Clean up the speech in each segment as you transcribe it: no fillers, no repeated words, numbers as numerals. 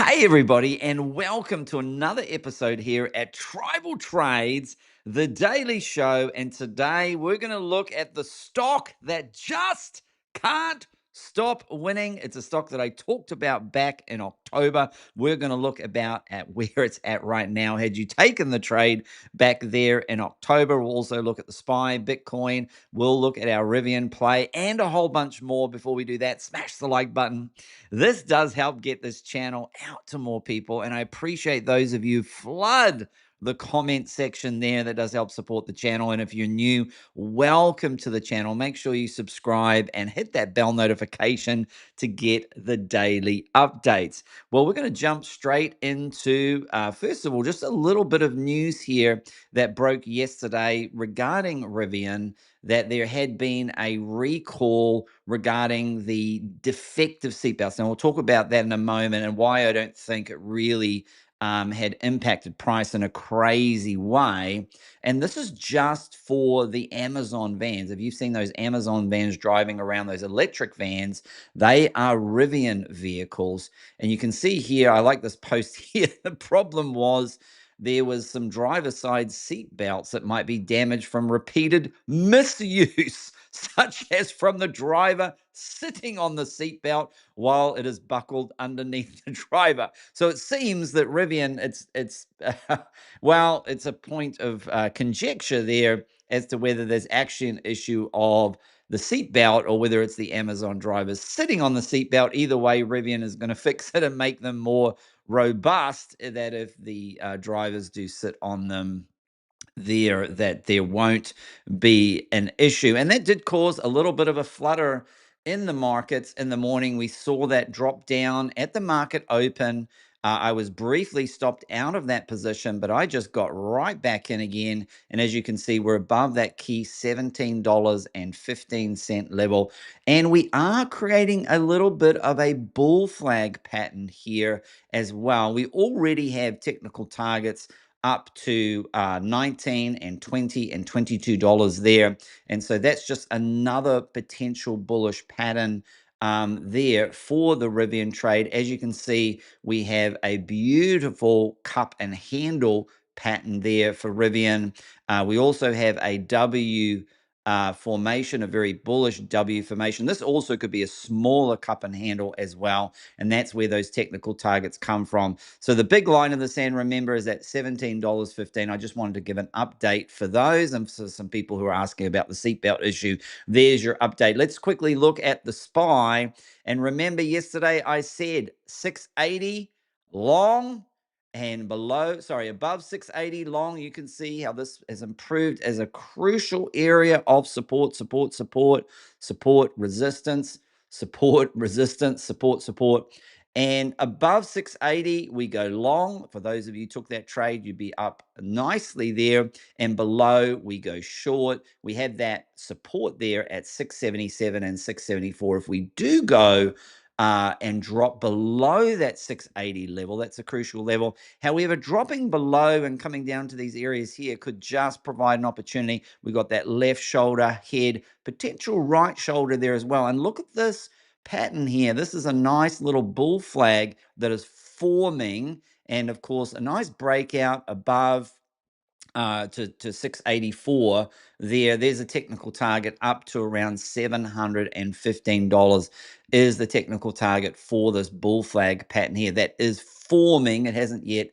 Hey, everybody, and welcome to another episode here at Tribal Trades, the daily show. And today we're going to look at the stock that just can't stop winning. It's a stock that I talked about back in October. We're going to look about at where it's at right now. Had you taken the trade back there in October, we'll also look at the SPY, Bitcoin. We'll look at our Rivian play and a whole bunch more. Before we do that, smash the like button. This does help get this channel out to more people, and I appreciate those of you flood the comment section there. That does help support the channel. And if you're new, welcome to the channel. Make sure you subscribe and hit that bell notification to get the daily updates. Well, we're going to jump straight into, first of all, just a little bit of news here that broke yesterday regarding Rivian, that there had been a recall regarding the defective seatbelts. Now, we'll talk about that in a moment and why I don't think it really had impacted price in a crazy way. And this is just for the Amazon vans. If you've seen those Amazon vans driving around, those electric vans, they are Rivian vehicles. And you can see here, I like this post here. The problem was there was some driver side seat belts that might be damaged from repeated misuse, such as from the driver sitting on the seat belt while it is buckled underneath the driver. So it seems that Rivian, it's well, it's a point of conjecture there as to whether there's actually an issue of the seat belt or whether it's the Amazon drivers sitting on the seat belt. Either way, Rivian is going to fix it and make them more robust, that if the drivers do sit on them there, that there won't be an issue. And that did cause a little bit of a flutter in the markets in the morning. We saw that drop down at the market open. I was briefly stopped out of that position, but I just got right back in again. And as you can see, we're above that key $17.15 level. And we are creating a little bit of a bull flag pattern here as well. We already have technical targets up to 19 and 20 and $22 there. And so that's just another potential bullish pattern there for the Rivian trade. As you can see, we have a beautiful cup and handle pattern there for Rivian. We also have a W formation, a very bullish W formation. This also could be a smaller cup and handle as well. And that's where those technical targets come from. So the big line in the sand, remember, is at $17.15. I just wanted to give an update for those and for some people who are asking about the seatbelt issue. There's your update. Let's quickly look at the SPY. And remember, yesterday I said 680 long and below, sorry, above 680 long. You can see how this has improved as a crucial area of support, resistance, support, resistance, support. And above 680, we go long. For those of you who took that trade, you'd be up nicely there. And below, we go short. We have that support there at 677 and 674. If we do go and drop below that 680 level, that's a crucial level. However, dropping below and coming down to these areas here could just provide an opportunity. We got that left shoulder, head, potential right shoulder there as well. And look at this pattern here. This is a nice little bull flag that is forming, and of course a nice breakout above to 684 there. There's a technical target up to around $715 is the technical target for this bull flag pattern here that is forming. It hasn't yet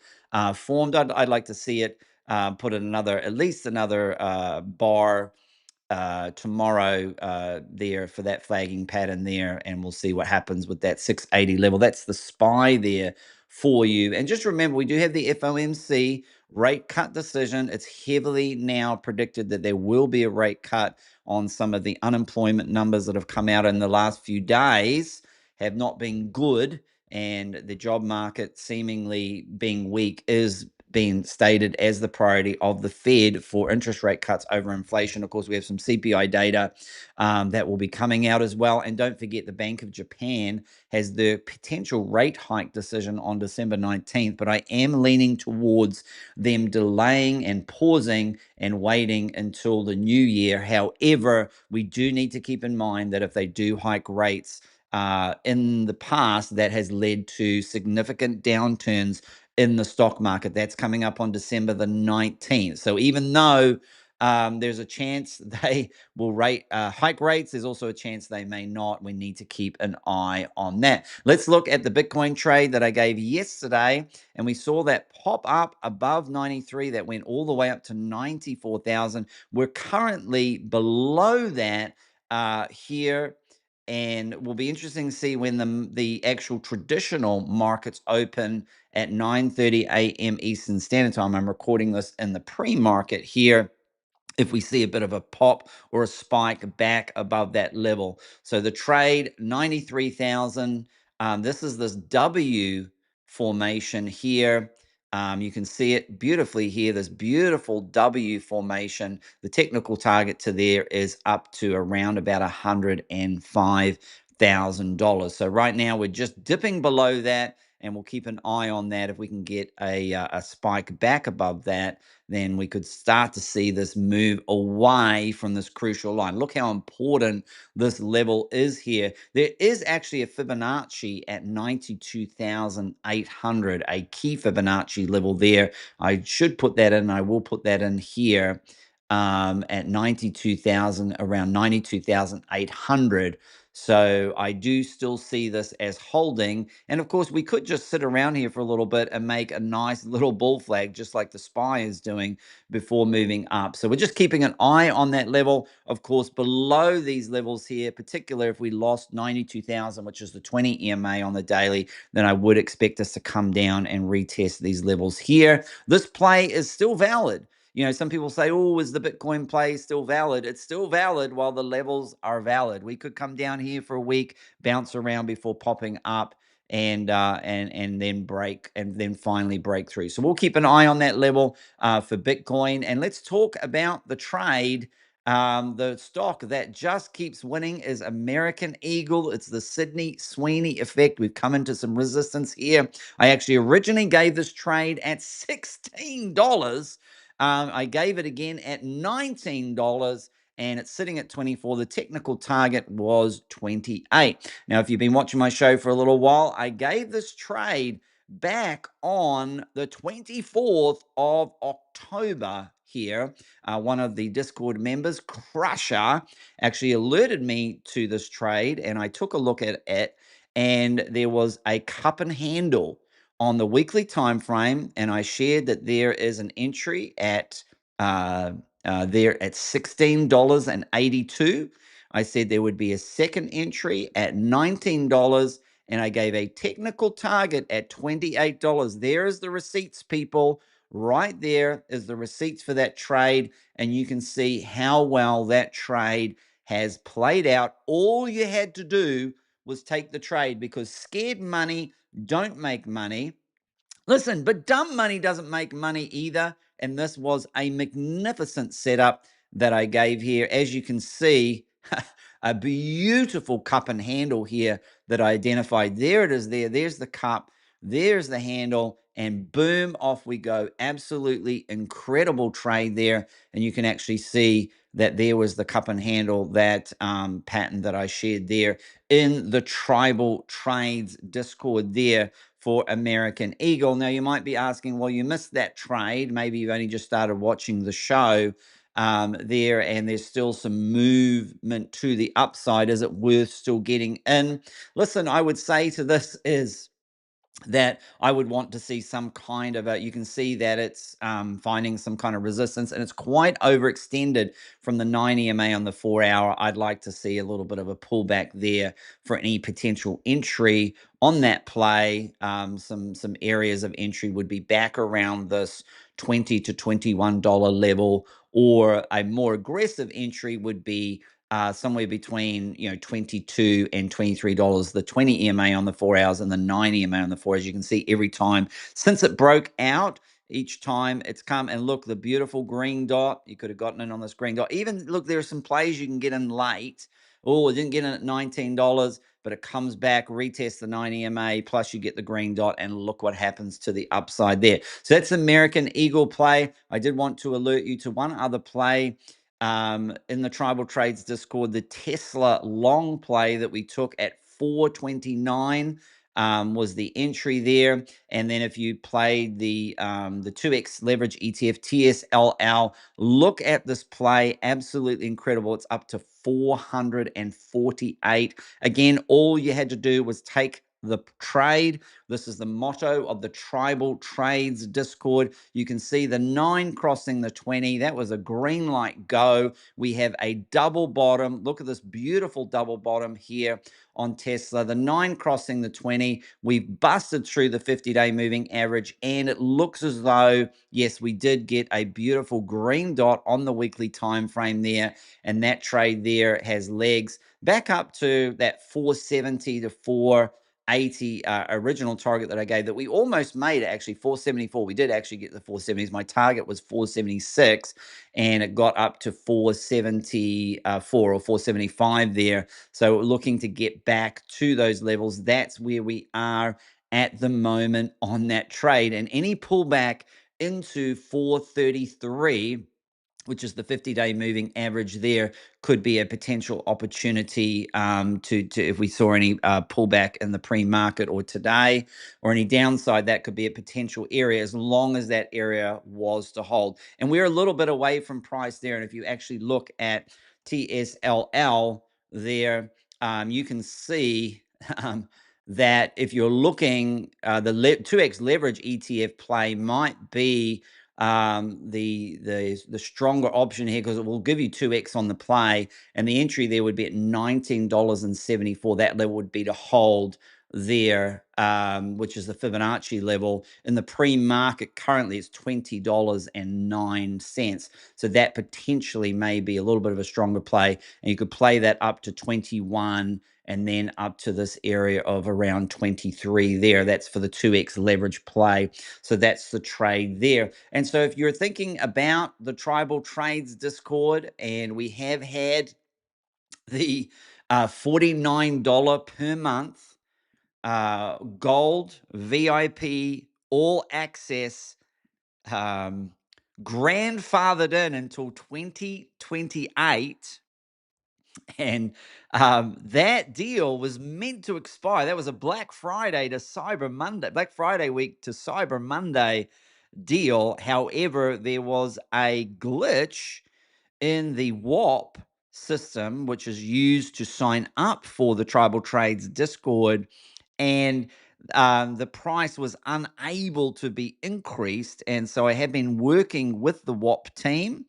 formed. I'd like to see it put another, at least another bar tomorrow there for that flagging pattern there, and we'll see what happens with that 680 level. That's the SPY there for you. And just remember, we do have the FOMC rate cut decision. It's heavily now predicted that there will be a rate cut on some of the unemployment numbers that have come out in the last few days have not been good, and the job market seemingly being weak is being stated as the priority of the Fed for interest rate cuts over inflation. Of course, we have some CPI data that will be coming out as well. And don't forget, the Bank of Japan has the potential rate hike decision on December 19th. But I am leaning towards them delaying and pausing and waiting until the new year. However, we do need to keep in mind that if they do hike rates, in the past that has led to significant downturns in the stock market. That's coming up on December the 19th. So even though there's a chance they will hike rates, there's also a chance they may not. We need to keep an eye on that. Let's look at the Bitcoin trade that I gave yesterday, and we saw that pop up above 93. That went all the way up to 94,000. We're currently below that here, and will be interesting to see when the actual traditional markets open at 9:30 a.m. Eastern Standard Time. I'm recording this in the pre-market here. If we see a bit of a pop or a spike back above that level. So the trade 93,000. This is this W formation here. You can see it beautifully here, this beautiful W formation. The technical target to there is up to around about $105,000. So right now we're just dipping below that, and we'll keep an eye on that. If we can get a spike back above that, then we could start to see this move away from this crucial line. Look how important this level is here. There is actually a Fibonacci at 92,800, a key Fibonacci level there. I should put that in. I will put that in here at 92,000, around 92,800. So I do still see this as holding. And of course, we could just sit around here for a little bit and make a nice little bull flag, just like the SPY is doing, before moving up. So we're just keeping an eye on that level. Of course, below these levels here, particularly if we lost 92,000, which is the 20 EMA on the daily, then I would expect us to come down and retest these levels here. This play is still valid. Some people say, oh, is the Bitcoin play still valid? It's still valid while the levels are valid. We could come down here for a week, bounce around before popping up, and then break, and then finally break through. So we'll keep an eye on that level for Bitcoin. And let's talk about the trade. The stock that just keeps winning is American Eagle. It's the Sydney Sweeney effect. We've come into some resistance here. I actually originally gave this trade at $16. I gave it again at $19, and it's sitting at 24. The technical target was 28. Now, if you've been watching my show for a little while, I gave this trade back on the 24th of October here. One of the Discord members, Crusher, actually alerted me to this trade, and I took a look at it, and there was a cup and handle on the weekly time frame, and I shared that there is an entry at there at $16.82. I said there would be a second entry at $19, and I gave a technical target at $28. There is the receipts, people. Right there is the receipts for that trade, and you can see how well that trade has played out. All you had to do was take the trade, because scared money don't make money. Listen, but dumb money doesn't make money either. And this was a magnificent setup that I gave here. As you can see, a beautiful cup and handle here that I identified. There it is there. There's the cup. There's the handle. And boom, off we go. Absolutely incredible trade there. And you can actually see that there was the cup and handle, that pattern that I shared there in the Tribal Trades Discord there for American Eagle. Now, you might be asking, well, you missed that trade. Maybe you've only just started watching the show there, and there's still some movement to the upside. Is it worth still getting in? Listen, I would say to this is that I would want to see some kind of you can see that it's finding some kind of resistance, and it's quite overextended from the 9 EMA on the 4 hour. I'd like to see a little bit of a pullback there for any potential entry on that play. Some areas of entry would be back around this $20 to $21 level, or a more aggressive entry would be somewhere between 22 and $23, the 20 EMA on the 4 hours and the 9 EMA on the 4 hours. You can see every time since it broke out, each time it's come, and look, the beautiful green dot. You could have gotten in on this green dot. Even look, there are some plays you can get in late. Oh, I didn't get in at $19, but it comes back, retest the 9 EMA, plus you get the green dot, and look what happens to the upside there. So that's American Eagle play. I did want to alert you to one other play in the Tribal Trades Discord, the Tesla long play that we took at 429 was the entry there. And then if you played the 2x leverage ETF TSLL, look at this play, absolutely incredible. It's up to 448. Again, all you had to do was take the trade. This is the motto of the Tribal Trades Discord. You can see the 9 crossing the 20. That was a green light go. We have a double bottom. Look at this beautiful double bottom here on Tesla. The 9 crossing the 20. We've busted through the 50-day moving average, and it looks as though, yes, we did get a beautiful green dot on the weekly time frame there, and that trade there has legs back up to that 470 to 480 original target that I gave that we almost made it, actually 474. We did actually get the 470s. My target was 476 and it got up to 474 or 475 there. So looking to get back to those levels. That's where we are at the moment on that trade. And any pullback into 433, which is the 50-day moving average there, could be a potential opportunity to if we saw any pullback in the pre-market or today, or any downside, that could be a potential area as long as that area was to hold. And we're a little bit away from price there. And if you actually look at TSLL there, you can see that if you're looking, the 2x leverage ETF play might be the stronger option here, because it will give you 2x on the play, and the entry there would be at $19.74. That level would be to hold there, which is the Fibonacci level. In the pre-market currently it's $20.09. So that potentially may be a little bit of a stronger play, and you could play that up to 21 and then up to this area of around 23 there. That's for the 2x leverage play. So that's the trade there. And so if you're thinking about the Tribal Trades Discord, and we have had the $49 per month gold VIP all access, grandfathered in until 2028. And that deal was meant to expire. That was a Black Friday to Cyber Monday, Black Friday week to Cyber Monday deal. However, there was a glitch in the WAP system, which is used to sign up for the Tribal Trades Discord, and the price was unable to be increased. And so I have been working with the WAP team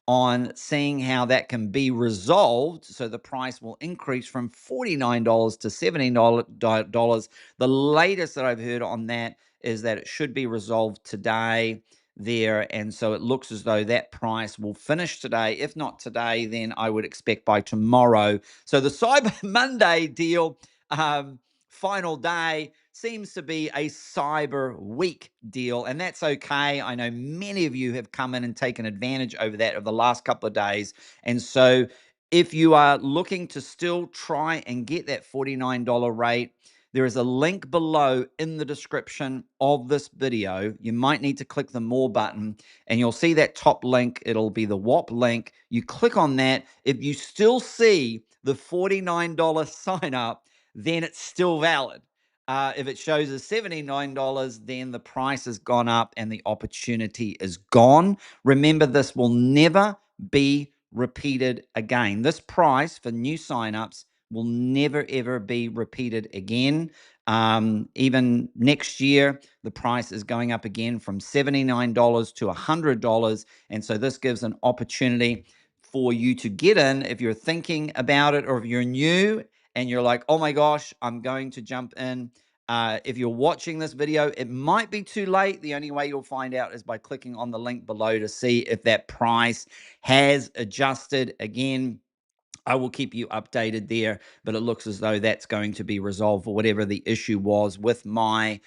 on seeing how that can be resolved so the price will increase from $49 to $79. The latest that I've heard on that is that it should be resolved today there. And so it looks as though that price will finish today. If not today, then I would expect by tomorrow. So the Cyber Monday deal, final day, seems to be a Cyber Week deal, and that's okay. I know many of you have come in and taken advantage over that over the last couple of days. And so if you are looking to still try and get that $49 rate, there is a link below in the description of this video. You might need to click the more button, and you'll see that top link. It'll be the WAP link. You click on that. If you still see the $49 sign up, then it's still valid. If it shows as $79, then the price has gone up and the opportunity is gone. Remember, this will never be repeated again. This price for new signups will never, ever be repeated again. Even next year, the price is going up again from $79 to $100. And so this gives an opportunity for you to get in if you're thinking about it, or if you're new and you're like, oh my gosh, I'm going to jump in. If you're watching this video, it might be too late. The only way you'll find out is by clicking on the link below to see if that price has adjusted again. I will keep you updated there, but it looks as though that's going to be resolved for whatever the issue was with my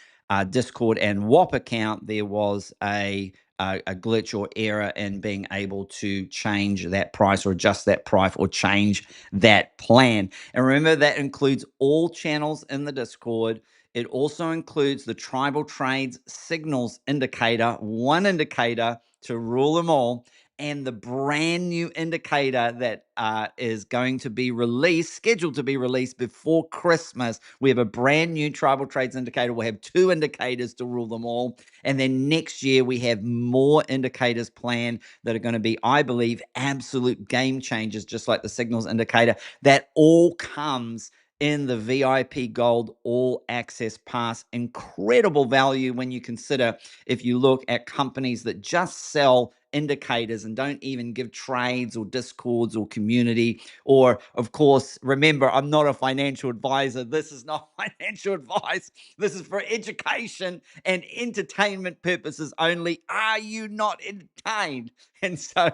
Discord and WAP account. There was a glitch or error in being able to change that price or adjust that price or change that plan. And remember, that includes all channels in the Discord. It also includes the Tribal Trades Signals indicator, one indicator to rule them all. and the brand new indicator that is going to be released, scheduled to be released before Christmas. We have a brand new tribal trades indicator. We'll have 2 indicators to rule them all. And then next year, we have more indicators planned that are going to be, I believe, absolute game changers, just like the signals indicator. That all comes in the VIP Gold All Access Pass. Incredible value when you consider, if you look at companies that just sell indicators and don't even give trades or discords or community. Or, of course, remember, I'm not a financial advisor. This is not financial advice. This is for education and entertainment purposes only. Are you not entertained? And so,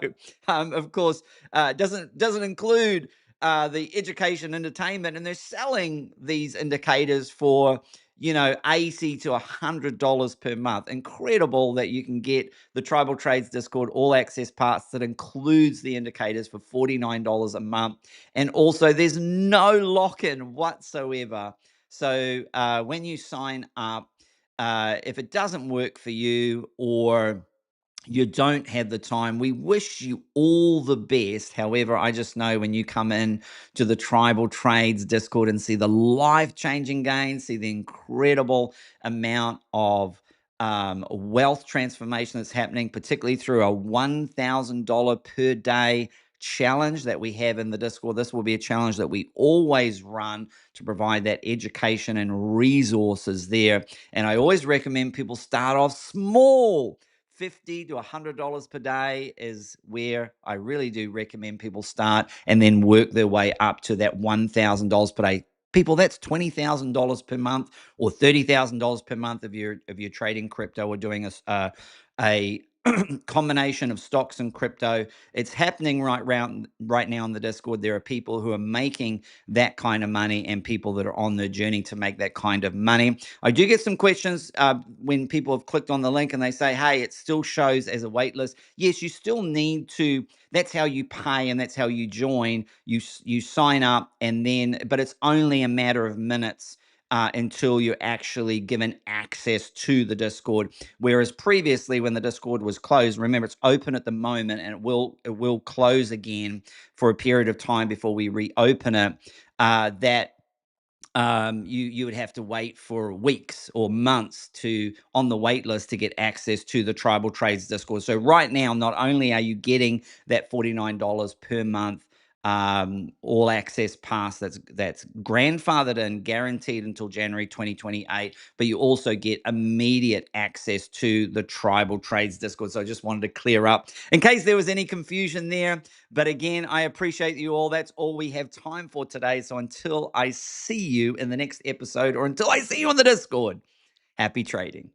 of course, doesn't include the education entertainment, and they're selling these indicators for, you know, $80 to $100 per month. Incredible that you can get the Tribal Trades Discord All Access Pass that includes the indicators for $49 a month. And also, there's no lock-in whatsoever. So when you sign up, if it doesn't work for you, or you don't have the time, we wish you all the best. However, I just know when you come in to the Tribal Trades Discord and see the life-changing gains, see the incredible amount of wealth transformation that's happening, particularly through a $1,000 per day challenge that we have in the Discord. This will be a challenge that we always run to provide that education and resources there. And I always recommend people start off small. $50 to $100 per day is where I really do recommend people start, and then work their way up to that $1,000 per day. People, that's $20,000 per month, or $30,000 per month if you're trading crypto or doing a combination of stocks and crypto. It's happening right now in the Discord. There are people who are making that kind of money, and people that are on their journey to make that kind of money. I do get some questions when people have clicked on the link and they say, hey, it still shows as a waitlist. Yes, you still need to. That's how you pay, and that's how you join. You sign up, and then, but it's only a matter of minutes until you're actually given access to the Discord. Whereas previously, when the Discord was closed, remember, it's open at the moment, and it will close again for a period of time before we reopen it. You would have to wait for weeks or months on the wait list to get access to the Tribal Trades Discord. So right now, not only are you getting that $49 per month all access pass that's grandfathered and guaranteed until January 2028, but you also get immediate access to the Tribal Trades Discord. So I just wanted to clear up in case there was any confusion there. But again, I appreciate you all. That's all we have time for today. So until I see you in the next episode, or until I see you on the Discord, happy trading.